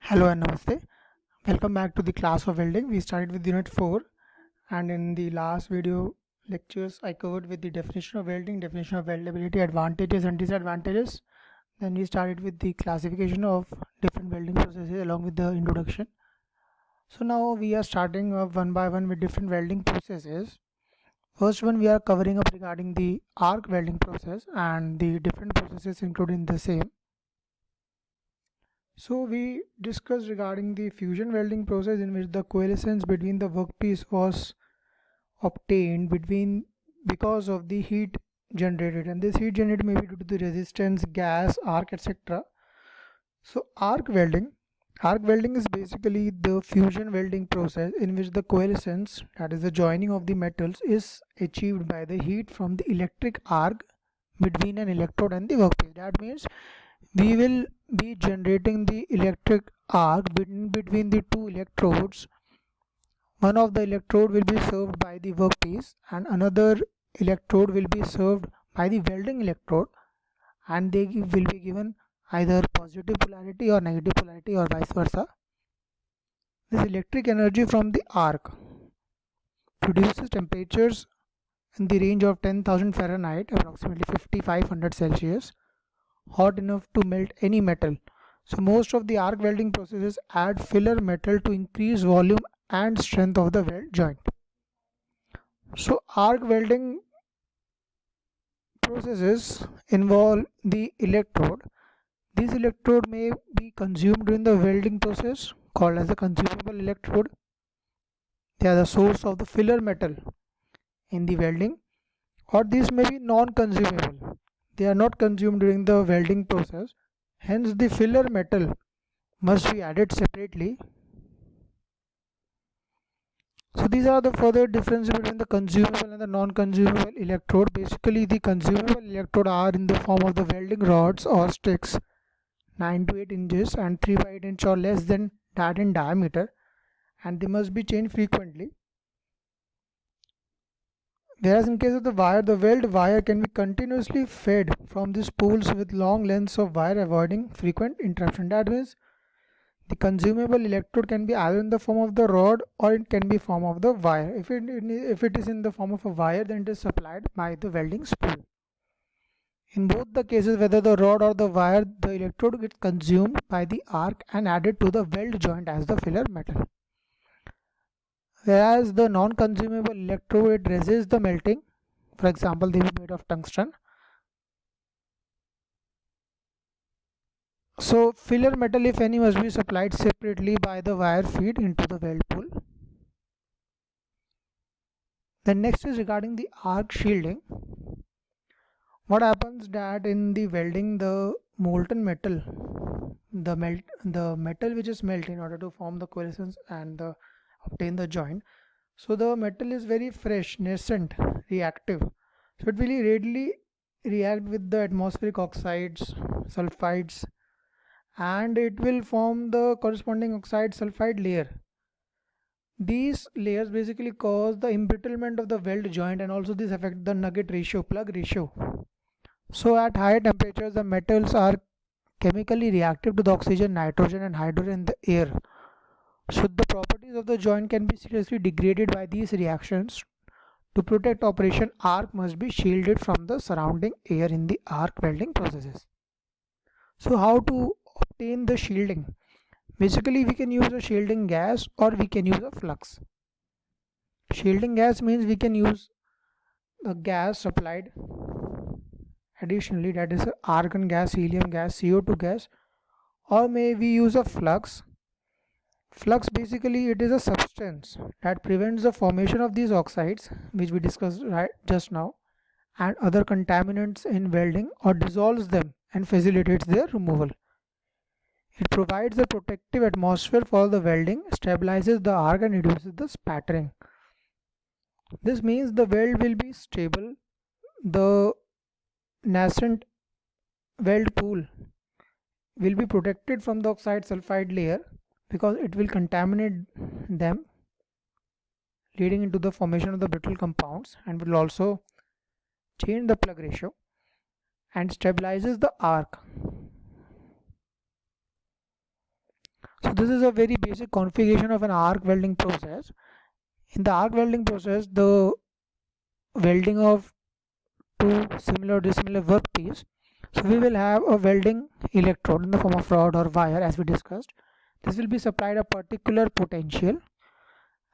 Hello and namaste. Welcome back to the class of welding. We started with unit 4, and in the last video lectures I covered with the definition of welding, definition of weldability, advantages and disadvantages. Then we started with the classification of different welding processes along with the introduction. So now we are starting up one by one with different welding processes. First one we are covering up regarding the arc welding process and the different processes included in the same. So we discussed regarding the fusion welding process in which the coalescence between the workpiece was obtained because of the heat generated, and this heat generated may be due to the resistance, gas, arc, etc. So arc welding is basically the fusion welding process in which the coalescence, that is the joining of the metals, is achieved by the heat from the electric arc between an electrode and the workpiece. That means we will be generating the electric arc between the two electrodes. One of the electrode will be served by the workpiece and another electrode will be served by the welding electrode, and they will be given either positive polarity or negative polarity or vice versa. This electric energy from the arc produces temperatures in the range of 10,000 Fahrenheit, approximately 5500 Celsius, hot enough to melt any metal. So most of the arc welding processes add filler metal to increase volume and strength of the weld joint. So arc welding processes involve the electrode. This electrode may be consumed during the welding process, called as a consumable electrode. They are the source of the filler metal in the welding, or these may be non-consumable. They are not consumed during the welding process. Hence the filler metal must be added separately. So these are the further differences between the consumable and the non-consumable electrode. Basically the consumable electrode are in the form of the welding rods or sticks 9 to 8 inches and 3 by 8 inch or less than that in diameter, and they must be changed frequently. Whereas in case of the wire, the weld wire can be continuously fed from these spools with long lengths of wire, avoiding frequent interruption. That means the consumable electrode can be either in the form of the rod or it can be form of the wire. If it is in the form of a wire, then it is supplied by the welding spool. In both the cases, whether the rod or the wire, the electrode gets consumed by the arc and added to the weld joint as the filler metal. Whereas the non-consumable electrode resists the melting. For example, they will be made of tungsten. So filler metal, if any, must be supplied separately by the wire feed into the weld pool. Then next is regarding the arc shielding. What happens that in the welding, the molten metal, the metal which is melted in order to form the coalescence and obtain the joint. So the metal is very fresh, nascent, reactive. So it will readily react with the atmospheric oxides, sulfides, and it will form the corresponding oxide sulfide layer. These layers basically cause the embrittlement of the weld joint, and also this affects the nugget ratio, plug ratio. So at higher temperatures, the metals are chemically reactive to the oxygen, nitrogen and hydrogen in the air. So the properties of the joint can be seriously degraded by these reactions. To protect operation, arc must be shielded from the surrounding air in the arc welding processes. So how to obtain the shielding? Basically we can use a shielding gas or we can use a flux. Shielding gas means we can use a gas supplied additionally, that is argon gas, helium gas, CO2 gas, or may we use a flux. Flux basically it is a substance that prevents the formation of these oxides which we discussed just now and other contaminants in welding, or dissolves them and facilitates their removal. It provides a protective atmosphere for the welding, stabilizes the arc and reduces the spattering. This means the weld will be stable, the nascent weld pool will be protected from the oxide sulfide layer because it will contaminate them, leading into the formation of the brittle compounds, and will also change the plug ratio and stabilizes the arc. So this is a very basic configuration of an arc welding process. In the arc welding process, the welding of two similar or dissimilar workpiece. So we will have a welding electrode in the form of rod or wire, as we discussed. This will be supplied a particular potential,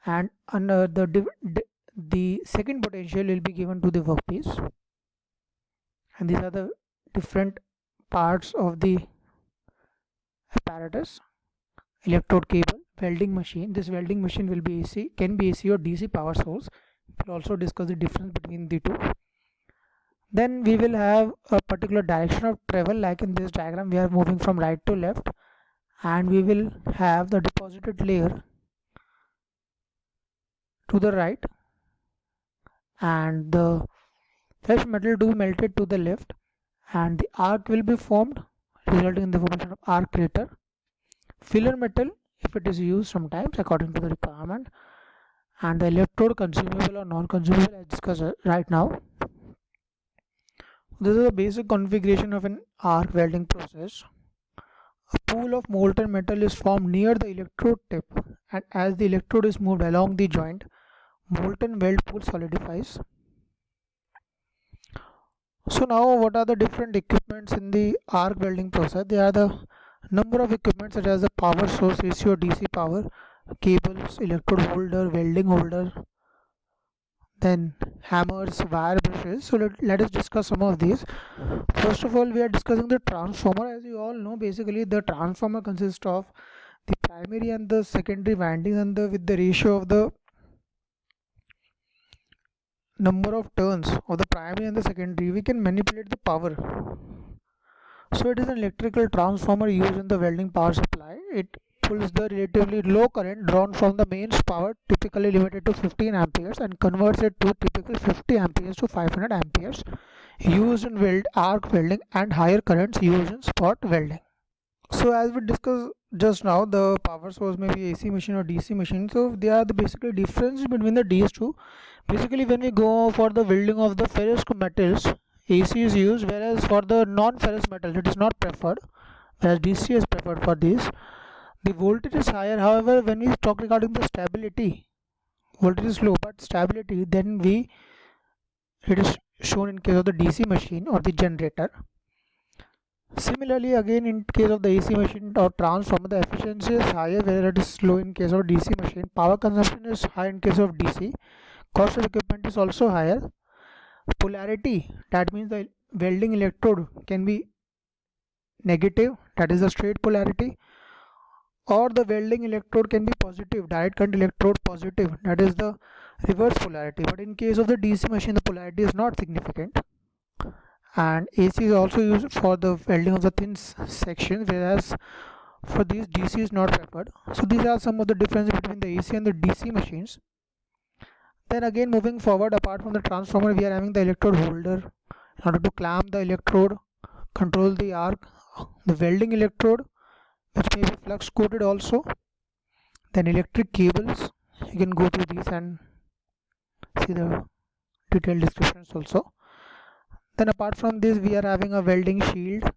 and under the second potential will be given to the workpiece. And these are the different parts of the apparatus: electrode cable, welding machine. This welding machine will be AC, can be AC or DC power source. We'll also discuss the difference between the two. Then we will have a particular direction of travel, like in this diagram we are moving from right to left, and we will have the deposited layer to the right and the fresh metal to be melted to the left, and the arc will be formed, resulting in the formation of arc crater. Filler metal, if it is used sometimes according to the requirement, and the electrode, consumable or non-consumable, as discussed right now. This is a basic configuration of an arc welding process. A pool of molten metal is formed near the electrode tip, and as the electrode is moved along the joint, molten weld pool solidifies. So now, what are the different equipments in the arc welding process? There are the number of equipment such as the power source, AC or DC power, cables, electrode holder, welding holder, then hammers, wire brushes. So let us discuss some of these. First of all, we are discussing the transformer. As you all know, basically the transformer consists of the primary and the secondary windings, and with the ratio of the number of turns of the primary and the secondary, we can manipulate the power. So it is an electrical transformer used in the welding power supply. It pulls the relatively low current drawn from the mains power, typically limited to 15 amperes, and converts it to typical 50 amperes to 500 amperes, used in arc welding, and higher currents used in spot welding. So as we discussed just now, the power source may be AC machine or DC machine. So they are the basically difference between these two. Basically, when we go for the welding of the ferrous metals, AC is used, whereas for the non-ferrous metal it is not preferred, whereas DC is preferred for this. The voltage is higher. However, when we talk regarding the stability, voltage is low, but stability, then it is shown in case of the DC machine or the generator. Similarly, again in case of the AC machine or transformer, the efficiency is higher, where it is low in case of DC machine. Power consumption is high in case of DC. Cost of equipment is also higher. Polarity, that means the welding electrode can be negative, that is the straight polarity, or the welding electrode can be positive, direct current electrode positive, that is the reverse polarity. But in case of the DC machine, the polarity is not significant. And AC is also used for the welding of the thin sections, whereas for these DC is not preferred. So these are some of the differences between the AC and the DC machines. Then again, moving forward, apart from the transformer, we are having the electrode holder in order to clamp the electrode, control the arc, the welding electrode, which may be flux coated also. Then electric cables, you can go through these and see the detailed descriptions also. Then apart from this, we are having a welding shield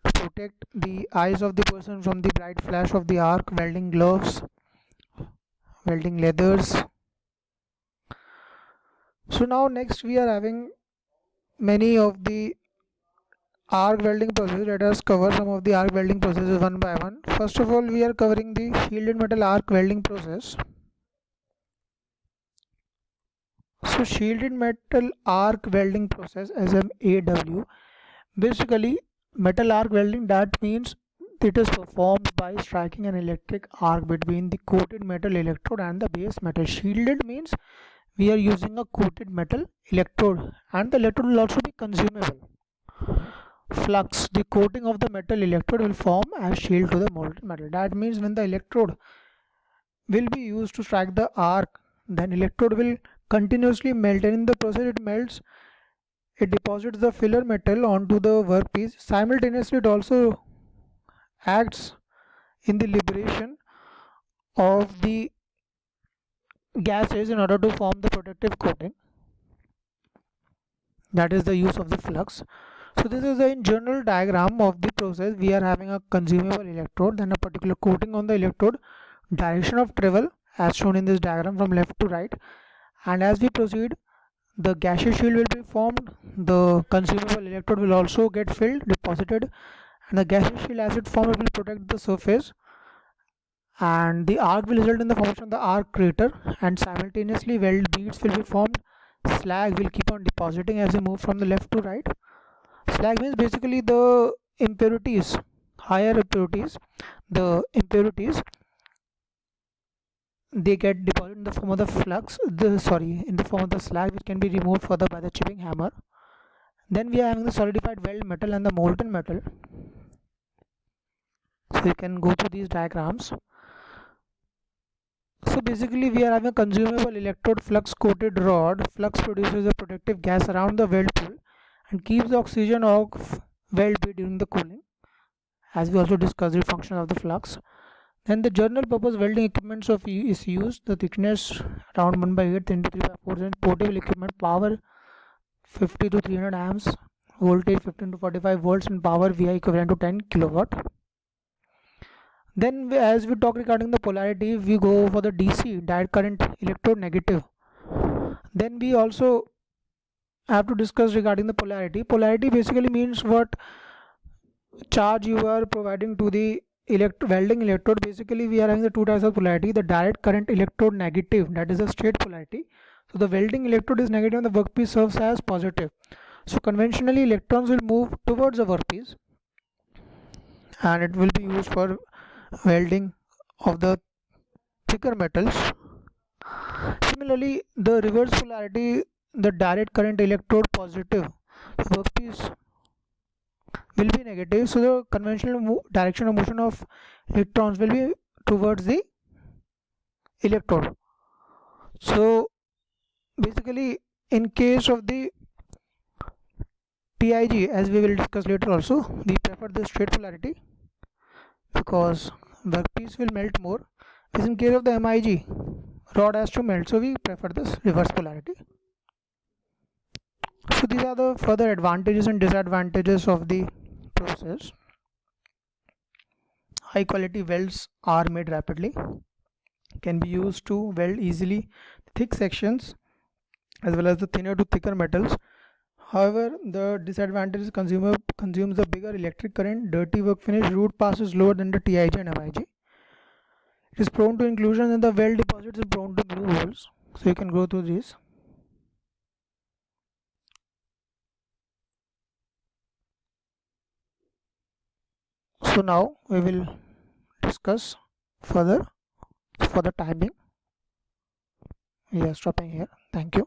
to protect the eyes of the person from the bright flash of the arc, welding gloves, welding leathers. So now next we are having many of the arc welding processes. Let us cover some of the arc welding processes one by one. First of all, we are covering the shielded metal arc welding process. So shielded metal arc welding process, SMAW, basically metal arc welding, that means it is performed by striking an electric arc between the coated metal electrode and the base metal. Shielded means we are using a coated metal electrode, and the electrode will also be consumable. Flux, the coating of the metal electrode will form as shield to the molten metal. That means when the electrode will be used to strike the arc, then electrode will continuously melt, and in the process it melts, it deposits the filler metal onto the workpiece. Simultaneously, it also acts in the liberation of the gases in order to form the protective coating. That is the use of the flux. So this is the in general diagram of the process. We are having a consumable electrode, then a particular coating on the electrode, direction of travel as shown in this diagram from left to right, and as we proceed the gaseous shield will be formed, the consumable electrode will also get filled, deposited, and the gaseous shield as it forms will protect the surface, and the arc will result in the formation of the arc crater, and simultaneously weld beads will be formed. Slag will keep on depositing as we move from the left to right. Slag means basically the impurities, higher impurities, the impurities they get deposited in the form of the flux, in the form of the slag, which can be removed further by the chipping hammer. Then we are having the solidified weld metal and the molten metal. So you can go through these diagrams. So basically we are having a consumable electrode flux coated rod. Flux produces a protective gas around the weld pool and keeps the oxygen of weld bead during the cooling, as we also discussed the function of the flux. Then the general purpose welding equipment is used. The thickness around 1/8 into 3/4 inch. Portable equipment, power 50 to 300 amps, voltage 15 to 45 volts, and power VI equivalent to 10 kilowatt. Then as we talk regarding the polarity, we go for the DC, direct current electrode negative. Then we also have to discuss regarding the polarity. Polarity basically means what charge you are providing to the welding electrode. Basically we are having the two types of polarity: the direct current electrode negative, that is the straight polarity. So the welding electrode is negative and the workpiece serves as positive. So conventionally electrons will move towards the workpiece and it will be used for welding of the thicker metals. Similarly, the reverse polarity, the direct current electrode positive, the workpiece will be negative, so the conventional direction of motion of electrons will be towards the electrode. So basically in case of the TIG, as we will discuss later also, we prefer the straight polarity because workpiece will melt more. As in case of the MIG, rod has to melt, so we prefer this reverse polarity. So these are the further advantages and disadvantages of the process. High quality welds are made rapidly, can be used to weld easily thick sections as well as the thinner to thicker metals. However, the disadvantage is consumes a bigger electric current, dirty work finish, root pass is lower than the TIG and MIG. It is prone to inclusion and the weld deposits is prone to glue holes. So you can go through these. So now we will discuss further for the timing. We are stopping here. Thank you.